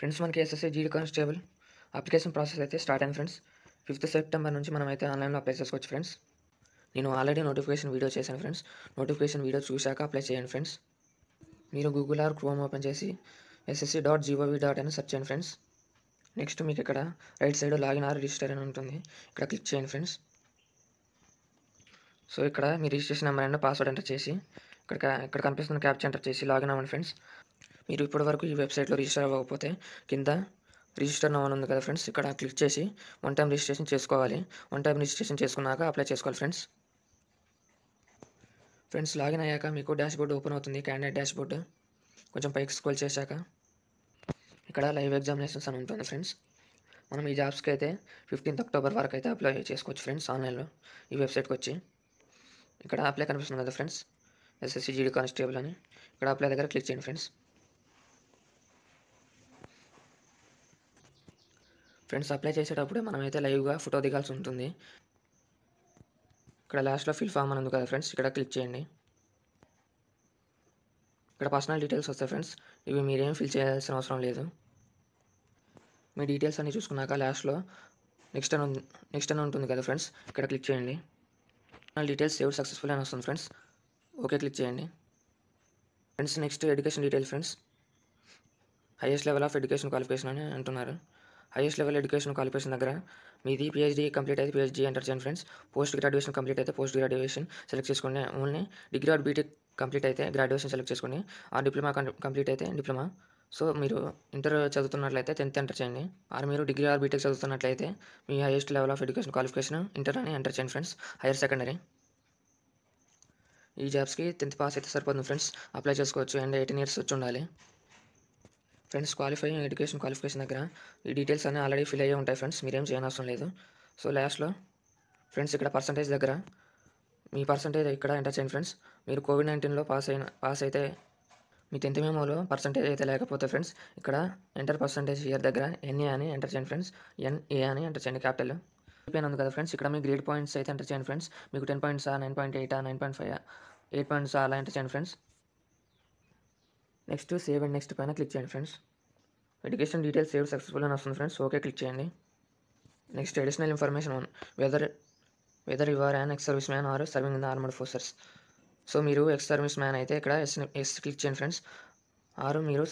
Friends మనకి SSC GD constable application process అయితే start అయింది ఫ్రెండ్స్. 5థ్ సెప్టెంబర్ నుంచి మనమైతే ఆన్‌లైన్‌లో అప్లై చేసుకోవచ్చు ఫ్రెండ్స్. నేను ఆల్రెడీ నోటిఫికేషన్ వీడియో చేశాను ఫ్రెండ్స్. నోటిఫికేషన్ వీడియో చూశాక అప్లై చేయండి ఫ్రెండ్స్. మీరు గూగుల్ ఆర్ క్రోమ్ ఓపెన్ చేసి ssc.gov.in సెర్చ్ చేయండి ఫ్రెండ్స్. నెక్స్ట్ మీకు ఇక్కడ right side login or register అని ఉంటుంది. ఇక్కడ క్లిక్ చేయండి ఫ్రెండ్స్. సో ఇక్కడ మీ registration number and password enter చేసి ఇక్కడ కనిపిస్తున్న క్యాప్చా ఎంటర్ చేసి లాగిన్ అవ్వండి ఫ్రెండ్స్. మీరు ఇప్పటివరకు ఈ వెబ్సైట్లో రిజిస్టర్ అవ్వకపోతే కింద రిజిస్టర్ నౌ అని ఉంది కదా ఫ్రెండ్స్, ఇక్కడ క్లిక్ చేసి వన్ టైం రిజిస్ట్రేషన్ చేసుకోవాలి. వన్ టైం రిజిస్ట్రేషన్ చేసుకున్నాక అప్లై చేసుకోవాలి ఫ్రెండ్స్. ఫ్రెండ్స్ లాగిన్ అయ్యాక మీకు డాష్ బోర్డ్ ఓపెన్ అవుతుంది, క్యాండిడేట్ డాష్ బోర్డ్. కొంచెం పైకి స్క్రోల్ చేశాక ఇక్కడ లైవ్ ఎగ్జామినేషన్స్ అని ఉంటుంది ఫ్రెండ్స్. మనం ఈ జాబ్స్కి అయితే 15th అక్టోబర్ వరకు అయితే అప్లై చేసుకోవచ్చు ఫ్రెండ్స్ ఆన్లైన్లో. ఈ వెబ్సైట్కి వచ్చి ఇక్కడ అప్లై కనిపిస్తుంది కదా ఫ్రెండ్స్, ఎస్ఎస్సి జీడీ కానిస్టేబుల్ అని. ఇక్కడ అప్లై దగ్గర క్లిక్ చేయండి ఫ్రెండ్స్. ఫ్రెండ్స్ అప్లై చేసేటప్పుడు మనమైతే లైవ్గా ఫోటో దిగాల్సి ఉంటుంది. ఇక్కడ లాస్ట్లో ఫిల్ ఫామ్ అని ఉంది కదా ఫ్రెండ్స్, ఇక్కడ క్లిక్ చేయండి. ఇక్కడ పర్సనల్ డీటెయిల్స్ వస్తాయి ఫ్రెండ్స్. ఇవి మీరేం ఫిల్ చేయాల్సిన అవసరం లేదు. మీ డీటెయిల్స్ అన్ని చూసుకున్నాక లాస్ట్లో నెక్స్ట్ అని ఉంటుంది కదా ఫ్రెండ్స్, ఇక్కడ క్లిక్ చేయండి. పర్సనల్ డీటెయిల్స్ సేవ్ సక్సెస్ఫుల్ అని వస్తుంది ఫ్రెండ్స్. ఓకే క్లిక్ చేయండి. Friends next education details friends. Highest level of education qualification అని అంటున్నారు. హైయెస్ట్ లెవెల్ ఎడ్యుకేషన్ క్వాలిఫికేషన్ దగ్గర మీది పిహెచ్డీ కంప్లీట్ అయితే పిహెచ్డీ ఎంటర్ చేయండి ఫ్రెండ్స్. పోస్ట్ గ్రాడ్యుయేషన్ కంప్లీట్ అయితే పోస్ట్ గ్రాడ్యుయేషన్ సెలెక్ట్ చేసుకోండి. Only degree or BTech complete అయితే గ్రాడ్యుయేషన్ సెలెక్ట్ చేసుకోండి. ఆ డిప్లొమా కంప్లీట్ అయితే డిప్లొమా. సో మీరు ఇంటర్ చదువుతున్నట్లయితే 10th ఎంటర్ చేయండి. ఆర్ మీరు డిగ్రీ ఆర్ బీటెక్ చదువుతున్నట్లయితే మీ highest level of education qualification inter అని ఎంటర్ చేయండి ఫ్రెండ్స్. Higher secondary. ఈ జాబ్స్కి 10th పాస్ అయితే సరిపోతుంది ఫ్రెండ్స్, అప్లై చేసుకోవచ్చు. అండ్ 18 years వచ్చి ఉండాలి ఫ్రెండ్స్. ఎడ్యుకేషన్ క్వాలిఫికేషన్ దగ్గర ఈ డీటెయిల్స్ అన్నీ ఆల్రెడీ ఫిల్ అయ్యే ఉంటాయి ఫ్రెండ్స్, మీరేం చేయనవసరం లేదు. సో లాస్ట్లో ఫ్రెండ్స్ ఇక్కడ పర్సంటేజ్ దగ్గర మీ పర్సంటేజ్ ఇక్కడ ఎంటర్ చేయండి ఫ్రెండ్స్. మీరు కోవిడ్-19లో పాస్ అయితే మీ 10th మెమోలో పర్సంటేజ్ అయితే లేకపోతే ఫ్రెండ్స్ ఇక్కడ ఎంటర్ పర్సంటేజ్ ఇయర్ దగ్గర ఎన్ఏ అని ఎంటర్ చేయండి ఫ్రెండ్స్. ఎన్ఏ అని ఎంటర్ చేయండి క్యాపిటల్. అయిపోయిన ఉంది కదా ఫ్రెండ్స్, ఇక్కడ మీ గ్రేడ్ పాయింట్స్ అయితే ఎంటర్ చేయండి ఫ్రెండ్స్. మీకు 10 points 9.8 9.5 8 points అలా ఎంటర్ చేయండి friends. Next save and next పైన క్లిక్ చేయండి friends. Education details save successful అని వస్తుంది ఫ్రెండ్స్. ఓకే క్లిక్ చేయండి. Next additional information on whether you are an ex service man or serving in the armed forces. So మీరు ex service man అయితే ఇక్కడ yes click చేయండి friends. ఆరు మీరు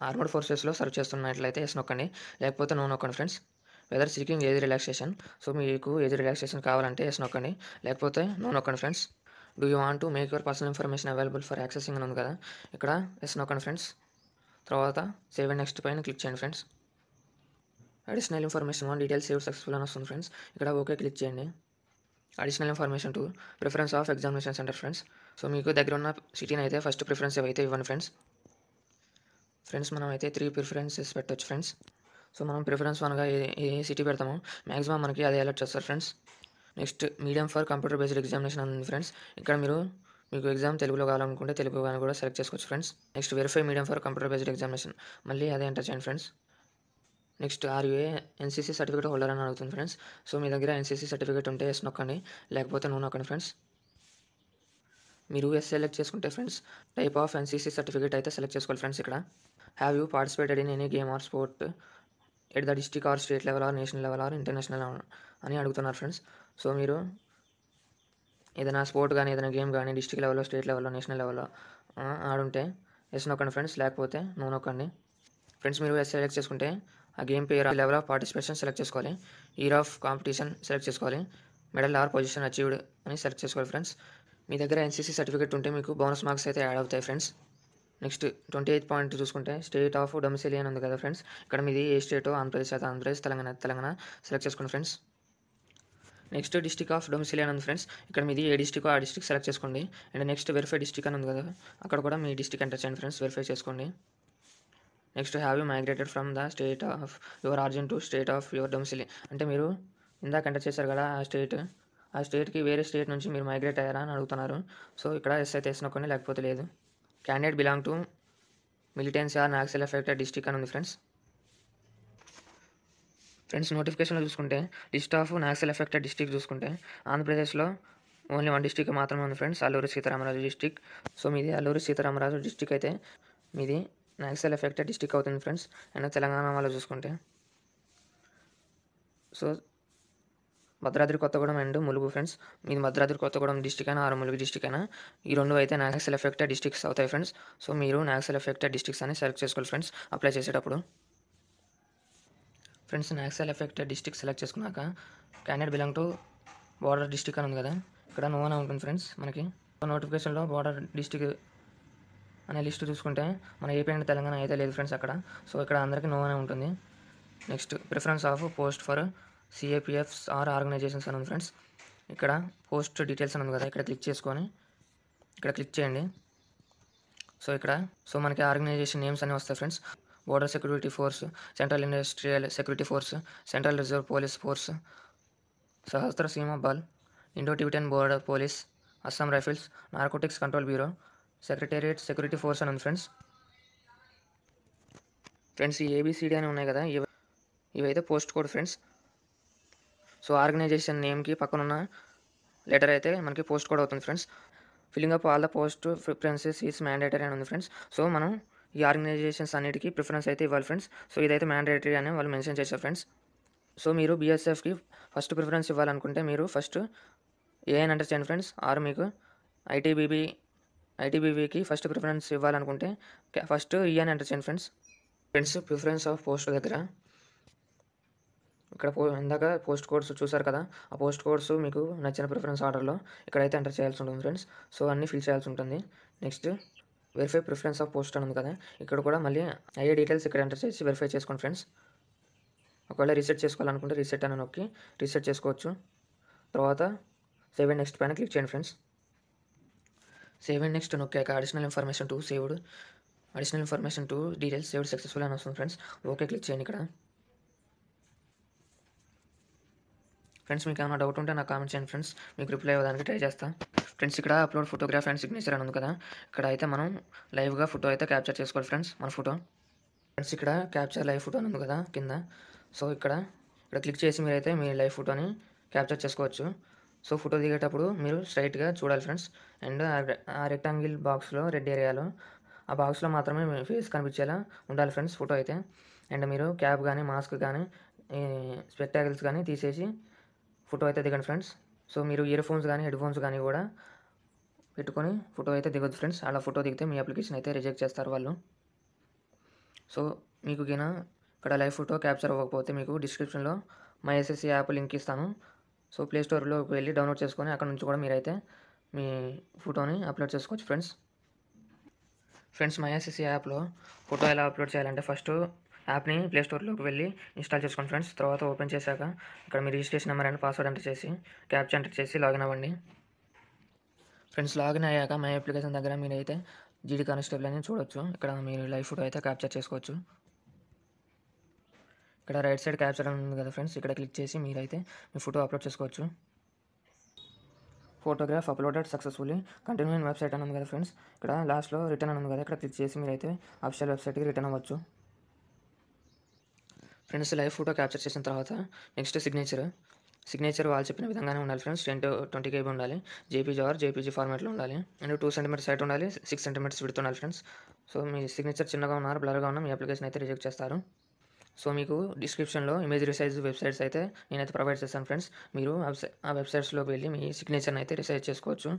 armed ఫోర్సెస్లో సర్వ్ చేస్తున్నట్లయితే ఎస్ నొక్కండి, లేకపోతే నో నొక్కండి friends. Whether seeking age relaxation. So మీకు ఏజ్ రిలాక్సేషన్ కావాలంటే ఎస్ నొక్కండి, లేకపోతే నో నొక్కండి friends. Do you want to make your personal information available for accessing అని ఉంది కదా, ఇక్కడ ఎస్ నొక్కండి ఫ్రెండ్స్. తర్వాత సేవ్ అండ్ నెక్స్ట్ పైన క్లిక్ చేయండి friends. Additional information on details save successful అని వస్తుంది ఫ్రెండ్స్. ఇక్కడ ఓకే క్లిక్ చేయండి. Additional information to preference of examination centre friends. So మీకు దగ్గర ఉన్న సిటీని అయితే ఫస్ట్ ప్రిఫరెన్స్ అయితే ఇవ్వండి ఫ్రెండ్స్. మనం అయితే 3 ప్రిఫరెన్సెస్ పెట్టవచ్చు ఫ్రెండ్స్. సో మనం ప్రిఫరెన్స్ 1గా ఏ సిటీ పెడతామో మ్యాక్సిమం మనకి అదే అలర్ట్ చేస్తారు friends. Next medium for computer based examination ఉంది ఫ్రెండ్స్. ఇక్కడ మీకు ఎగ్జామ్ తెలుగులో కావాలనుకుంటే తెలుగు అని కూడా సెలెక్ట్ చేసుకోవచ్చు friends. Next verify medium for computer based examination, మళ్ళీ అదే ఎంటర్ చేయండి friends. Next ఆర్యూఏ NCC certificate holder అని అడుగుతుంది ఫ్రెండ్స్. సో మీ దగ్గర ఎన్సీసీ సర్టిఫికేట్ ఉంటే ఎస్ నొక్కండి, లేకపోతే నో నొక్కండి ఫ్రెండ్స్. మీరు ఎస్ సెలెక్ట్ చేసుకుంటే friends type of NCC certificate అయితే సెలెక్ట్ చేసుకోవాలి ఫ్రెండ్స్. ఇక్కడ have you participated in any game or sport at the district or state level or national level or international అని అడుగుతున్నారు ఫ్రెండ్స్. సో మీరు ఏదైనా sport కానీ ఏదైనా గేమ్ కానీ డిస్ట్రిక్ట్ లెవెల్లో స్టేట్ లెవెల్లో నేషనల్ లెవెల్లో ఆడుంటే ఎస్ నొక్కండి ఫ్రెండ్స్, లేకపోతే నో నొక్కండి ఫ్రెండ్స్. మీరు ఎస్ సెలెక్ట్ చేసుకుంటే ఆ గేమ్ పేరు లెవెల్ ఆఫ్ పార్టిసిపేషన్ సెలెక్ట్ చేసుకోవాలి, ఇయర్ ఆఫ్ కాంపిటీషన్ సెలెక్ట్ చేసుకోవాలి, మెడల్ ఆర్ పొజిషన్ అచీవ్డ్ అని సెలెక్ట్ చేసుకోవాలి ఫ్రెండ్స్. మీ దగ్గర ఎన్సీసీ సర్టిఫికేట్ ఉంటే మీకు బోనస్ మార్క్స్ అయితే యాడ్ అవుతాయి ఫ్రెండ్స్. నెక్స్ట్ 28th పాయింట్ చూసుకుంటే స్టేట్ ఆఫ్ డొమిసిలి అని ఉంది కదా ఫ్రెండ్స్. ఇక్కడ మీది ఏ స్టేటో ఆంధ్రప్రదేశ్ అయితే ఆంధ్రప్రదేశ్, తెలంగాణ సెలెక్ట్ చేసుకోండి friends. Next district of domicile అని ఉంది ఫ్రెండ్స్. ఇక్కడ మీది ఏ డిస్ట్రిక్ట్ ఆ డిస్ట్రిక్ట్ సెలెక్ట్ చేసుకోండి. అండ్ నెక్స్ట్ వెరిఫై డిస్ట్రిక్ట్ అని ఉంది కదా, అక్కడ కూడా మీ డిస్ట్రిక్ట్ ఎంటర్ చేయండి ఫ్రెండ్స్, వెరిఫై చేసుకోండి. Next have you migrated from the state of your origin to state of your domicile. అంటే మీరు ఇందాక ఎంటర్ చేశారు కదా ఆ స్టేట్కి వేరే స్టేట్ నుంచి మీరు మైగ్రేట్ అయ్యారా అని అడుగుతున్నారు. సో ఇక్కడ ఎస్ అయితే ఎస్ నొక్కండి, లేకపోతే లేదు. Candidate belong to militancy or Naxal affected district అని ఉంది ఫ్రెండ్స్. నోటిఫికేషన్లో చూసుకుంటే list of Naxal affected district చూసుకుంటే ఆంధ్రప్రదేశ్లో ఓన్లీ 1 డిస్ట్రిక్ట్ మాత్రమే ఉంది friends, Alluri Sitarama Raju district. So మీది అల్లూరి సీతారామరాజు డిస్ట్రిక్ట్ అయితే మీది నాక్సల్ ఎఫెక్టెడ్ డిస్టిక్ అవుతుంది ఫ్రెండ్స్. అండ్ తెలంగాణ వాళ్ళు చూసుకుంటే so Bhadradri Kothagudem and Mulugu friends. మీది భద్రాద్రి కొత్తగూడెం డిస్టిక్ అయినా ఆరు ములుగు డిస్టిక్ అయినా ఈ రెండు అయితే నాక్సల్ ఎఫెక్టెడ్ డిస్టిక్స్ అవుతాయి ఫ్రెండ్స్. సో మీరు నాక్సల్ ఎఫెక్టెడ్ డిస్టిక్స్ అని సెలెక్ట్ చేసుకోవాలి ఫ్రెండ్స్ అప్లై చేసేటప్పుడు. ఫ్రెండ్స్ నాక్సల్ ఎఫెక్టెడ్ డిస్టిక్ సెలెక్ట్ చేసుకున్నాక candidate belong to border district అని ఉంది కదా, ఇక్కడ నో అని ఉంటుంది ఫ్రెండ్స్. మనకి నోటిఫికేషన్లో బార్డర్ డిస్టిక్ అనే లిస్ట్ చూసుకుంటే మన ఏపీ అండ్ తెలంగాణ అయితే లేదు ఫ్రెండ్స్ అక్కడ. సో ఇక్కడ అందరికీ నో అని ఉంటుంది. Next preference of post for CAPFs or organisations అని ఉంది ఫ్రెండ్స్. ఇక్కడ పోస్ట్ డీటెయిల్స్ అని ఉంది కదా, ఇక్కడ క్లిక్ చేసుకొని ఇక్కడ క్లిక్ చేయండి. సో మనకి ఆర్గనైజేషన్ నేమ్స్ అన్నీ వస్తాయి friends. Border security force, central industrial security force, central reserve police force, Sashastra Seema Bal, Indo Tibetan border police, Assam rifles, narcotics control bureau, secretariat security force అని ఉంది ఫ్రెండ్స్. ఈ ఏబిసిడి అని ఉన్నాయి కదా, ఇవైతే post code friends. So organization నేమ్కి పక్కనున్న లెటర్ అయితే మనకి పోస్ట్ కోడ్ అవుతుంది friends. Filling up all the post preferences is mandatory అని ఉంది ఫ్రెండ్స్. సో మనం ఈ ఆర్గనైజేషన్స్ అన్నిటికీ ప్రిఫరెన్స్ అయితే ఇవ్వాలి ఫ్రెండ్స్. సో ఇదైతే మ్యాండేటరీ అని వాళ్ళు మెన్షన్ చేశారు ఫ్రెండ్స్. సో మీరు బీఎస్ఎఫ్కి ఫస్ట్ ప్రిఫరెన్స్ ఇవ్వాలనుకుంటే మీరు ఫస్ట్ ఏ అని ఎంటర్ చేయండి ఫ్రెండ్స్. ఆర్ మీకు ఐటీబీబీకి ఫస్ట్ ప్రిఫరెన్స్ ఇవ్వాలనుకుంటే ఫస్ట్ ఈ అని ఎంటర్ చేయండి ఫ్రెండ్స్. ప్రిఫరెన్స్ ఆఫ్ పోస్ట్ దగ్గర ఇక్కడ ఇందాక పోస్ట్ కోడ్స్ చూసారు కదా, ఆ పోస్ట్ కోడ్స్ మీకు నచ్చిన ప్రిఫరెన్స్ ఆర్డర్లో ఇక్కడైతే ఎంటర్ చేయాల్సి ఉంటుంది ఫ్రెండ్స్. సో అన్నీ ఫిల్ చేయాల్సి ఉంటుంది. Next verify preference of post అని ఉంది కదా, ఇక్కడ కూడా మళ్ళీ అయ్యే డీటెయిల్స్ ఇక్కడ ఎంటర్ చేసి వెరిఫై చేసుకోండి ఫ్రెండ్స్. ఒకవేళ రీసెట్ చేసుకోవాలనుకుంటే రీసెట్ అని నొక్కి రీసెట్ చేసుకోవచ్చు. తర్వాత సేవ్ అండ్ నెక్స్ట్ పైన క్లిక్ చేయండి ఫ్రెండ్స్. సేవ్ అండ్ నెక్స్ట్ నొక్కాక additional information to details saved successful అని వస్తుంది ఫ్రెండ్స్. ఓకే క్లిక్ చేయండి ఇక్కడ. ఫ్రెండ్స్ మీకు ఏమైనా డౌట్ ఉంటే నాకు కామెంట్ చేయండి ఫ్రెండ్స్, మీకు రిప్లై ఇవ్వడానికి ట్రై చేస్తాను ఫ్రెండ్స్. ఇక్కడ అప్లోడ్ ఫోటోగ్రాఫ్ అండ్ సిగ్నేచర్ అని ఉంది కదా, ఇక్కడ అయితే మనం లైవ్గా ఫోటో అయితే క్యాప్చర్ చేసుకోవాలి ఫ్రెండ్స్ మన ఫోటో. ఫ్రెండ్స్ ఇక్కడ క్యాప్చర్ లైవ్ ఫోటో అని ఉంది కదా కింద, సో ఇక్కడ క్లిక్ చేసి మీరైతే మీ లైవ్ ఫోటోని క్యాప్చర్ చేసుకోవచ్చు. సో ఫోటో దిగేటప్పుడు మీరు స్ట్రైట్గా చూడాలి ఫ్రెండ్స్. అండ్ ఆ రెక్టాంగిల్ బాక్స్లో రెడ్ ఏరియాలో ఆ బాక్స్లో మాత్రమే మీ ఫేస్ కనిపించేలా ఉండాలి ఫ్రెండ్స్ ఫోటో అయితే. అండ్ మీరు క్యాప్ కానీ మాస్క్ కానీ స్పెక్టాకిల్స్ కానీ తీసేసి ఫోటో అయితే దిగండి ఫ్రెండ్స్. సో మీరు ఇయర్ ఫోన్స్ కానీ హెడ్ ఫోన్స్ కానీ కూడా పెట్టుకొని ఫోటో అయితే దిగొద్దు ఫ్రెండ్స్. అలా ఫోటో దిగితే మీ అప్లికేషన్ అయితే రిజెక్ట్ చేస్తారు వాళ్ళు. సో మీకు ఇక్కడ లైవ్ ఫోటో క్యాప్చర్ అవ్వకపోతే మీకు డిస్క్రిప్షన్లో మై ఎస్ఎస్సి యాప్ లింక్ ఇస్తాను. సో ప్లే స్టోర్లోకి వెళ్ళి డౌన్లోడ్ చేసుకొని అక్కడ నుంచి కూడా మీరైతే మీ ఫోటోని అప్లోడ్ చేసుకోవచ్చు ఫ్రెండ్స్. మై ఎస్ఎస్సి యాప్లో ఫోటో ఎలా అప్లోడ్ చేయాలంటే ఫస్ట్ యాప్ని ప్లే స్టోర్లోకి వెళ్ళి ఇన్స్టాల్ చేసుకోండి ఫ్రెండ్స్. తర్వాత ఓపెన్ చేశాక ఇక్కడ మీ registration number and password enter చేసి క్యాప్చర్ ఎంటర్ చేసి లాగిన్ అవ్వండి ఫ్రెండ్స్. లాగిన్ అయ్యాక మై అప్లికేషన్ దగ్గర మీరైతే జీడీ కానిస్టేబుల్ అని చూడొచ్చు. ఇక్కడ మీరు లైవ్ ఫోటో అయితే క్యాప్చర్ చేసుకోవచ్చు. ఇక్కడ రైట్ సైడ్ క్యాప్చర్ ఉంది కదా ఫ్రెండ్స్, ఇక్కడ క్లిక్ చేసి మీరైతే మీ ఫోటో అప్లోడ్ చేసుకోవచ్చు. Photograph uploaded successfully continue in website అని ఉంది కదా ఫ్రెండ్స్, ఇక్కడ లాస్ట్లో రిటర్న్ అని ఉంది కదా, ఇక్కడ క్లిక్ చేసి మీరైతే అఫీషియల్ వెబ్సైట్కి రిటర్న్ అవ్వచ్చు ఫ్రెండ్స్. లైవ్ ఫోటో క్యాప్చర్ చేసిన తర్వాత నెక్స్ట్ సిగ్నేచర్ వాళ్ళు చెప్పిన విధంగానే ఉండాలి ఫ్రెండ్స్. 10-20 KB ఉండాలి. జేపీజీ ఫార్మాట్లో ఉండాలి. అండ్ 2 cm హైట్ ఉండాలి, 6 cm విడ్త్ ఉండాలి ఫ్రెండ్స్. సో మీ సిగ్నేచర్ చిన్నగా ఉన్నారు, బ్లర్గా ఉన్నా మీ అప్లికేషన్ అయితే రిజెక్ట్ చేస్తారు. సో మీకు డిస్క్రిప్షన్లో ఇమేజ్ రిసైజ్ వెబ్సైట్స్ అయితే నేనైతే ప్రొవైడ్ చేస్తాను ఫ్రెండ్స్. మీరు ఆ వెబ్సైట్స్లోకి వెళ్ళి మీ సిగ్నేచర్ని అయితే రిసైజ్ చేసుకోవచ్చు.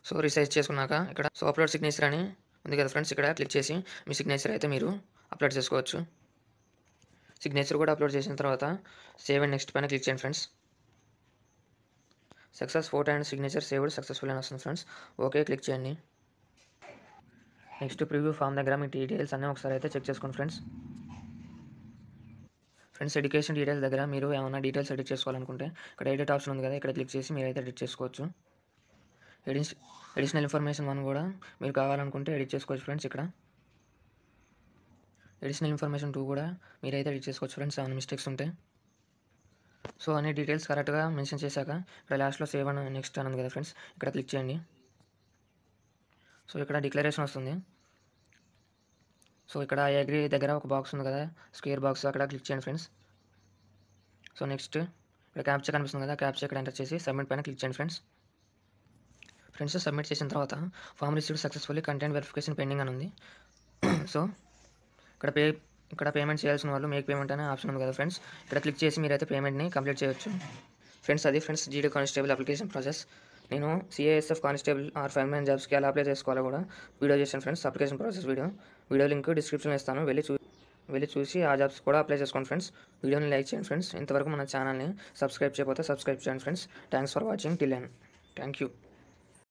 సో రిసైజ్ చేసుకున్నాక ఇక్కడ అప్లోడ్ సిగ్నేచర్ అని ఉంది కదా ఫ్రెండ్స్, ఇక్కడ క్లిక్ చేసి మీ సిగ్నేచర్ అయితే మీరు అప్లోడ్ చేసుకోవచ్చు. సిగ్నేచర్ కూడా అప్లోడ్ చేసిన తర్వాత సేవ్ అండ్ నెక్స్ట్ పైన క్లిక్ చేయండి friends. Success photo and signature saved successful అని వస్తుంది ఫ్రెండ్స్. ఓకే క్లిక్ చేయండి. నెక్స్ట్ ప్రివ్యూ ఫామ్ దగ్గర మీ డీటెయిల్స్ అన్నీ ఒకసారి అయితే చెక్ చేసుకోండి ఫ్రెండ్స్. ఎడ్యుకేషన్ డీటెయిల్స్ దగ్గర మీరు ఏమైనా డీటెయిల్స్ ఎడిట్ చేసుకోవాలనుకుంటే ఇక్కడ ఎడిట్ ఆప్షన్ ఉంది కదా, ఇక్కడ క్లిక్ చేసి మీరైతే ఎడిట్ చేసుకోవచ్చు. అడిషనల్ ఇన్ఫర్మేషన్ 1 కూడా మీరు కావాలనుకుంటే ఎడిట్ చేసుకోవచ్చు ఫ్రెండ్స్. ఇక్కడ అడిషనల్ ఇన్ఫర్మేషన్ 2 కూడా మీరైతే ఎడిట్ చేసుకోవచ్చు ఫ్రెండ్స్ ఏమైనా మిస్టేక్స్ ఉంటే. సో అన్ని డీటెయిల్స్ కరెక్ట్గా మెన్షన్ చేశాక ఇక్కడ లాస్ట్లో సేవ్ అని నెక్స్ట్ అని ఉంది కదా ఫ్రెండ్స్, ఇక్కడ క్లిక్ చేయండి. సో ఇక్కడ డిక్లరేషన్ వస్తుంది. సో ఇక్కడ ఐ అగ్రీ దగ్గర ఒక బాక్స్ ఉంది కదా, స్క్వేర్ బాక్స్, అక్కడ క్లిక్ చేయండి ఫ్రెండ్స్. సో నెక్స్ట్ ఇక్కడ క్యాప్చర్ కనిపిస్తుంది కదా, క్యాప్చర్ ఇక్కడ ఎంటర్ చేసి సబ్మిట్ పైన క్లిక్ చేయండి ఫ్రెండ్స్. సబ్మిట్ చేసిన తర్వాత form received successfully content verification pending అని ఉంది. సో ఇక్కడ పేమెంట్ చేయాల్సిన వాళ్ళు మేక్ పేమెంట్ అనే ఆప్షన్ ఉంది కదా ఫ్రెండ్స్, ఇక్కడ క్లిక్ చేసి మీరైతే పేమెంట్ని కంప్లీట్ చేయొచ్చు ఫ్రెండ్స్. అది ఫ్రెండ్స్ జీడీ కానిస్టేబుల్ అప్లికేషన్ ప్రాసెస్. నేను సిఐఎస్ఎఫ్ కానిస్టేబుల్ ఆర్ ఫైర్మెన్ జాబ్స్కి ఎలా అప్లై చేసుకోవాలో కూడా వీడియో చేశాను friends. Application process video link డిస్క్రిప్షన్లో ఇస్తాను, వెళ్ళి చూసి ఆ జాబ్స్ కూడా అప్లై చేసుకోండి ఫ్రెండ్స్. వీడియోని లైక్ చేయండి ఫ్రెండ్స్. ఇంతవరకు మన ఛానల్ని సబ్స్క్రైబ్ చేయకపోతే సబ్స్క్రైబ్ చేయండి friends. Thanks for watching till end. Thank you.